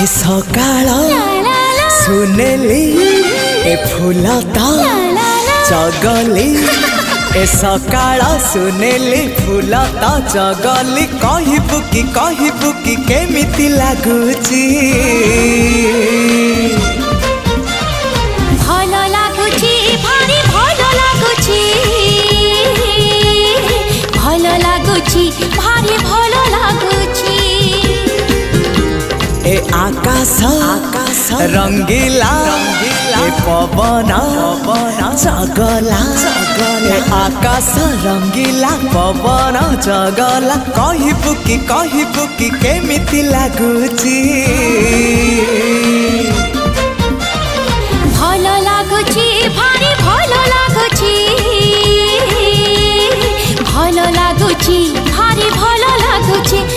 ए सकाळ सुनेली ए फूलता चगली ए सकाळ सुनेली फूलता चगली कहबू कि केमिति लागुची भल लागुची भारी भल लागुची भल लागुची भारी भल लागुची ए आकाश रंगीला ए पवन चगला ए आकाश रंगीला पवन चगला कहबू कि केमिति लागुची।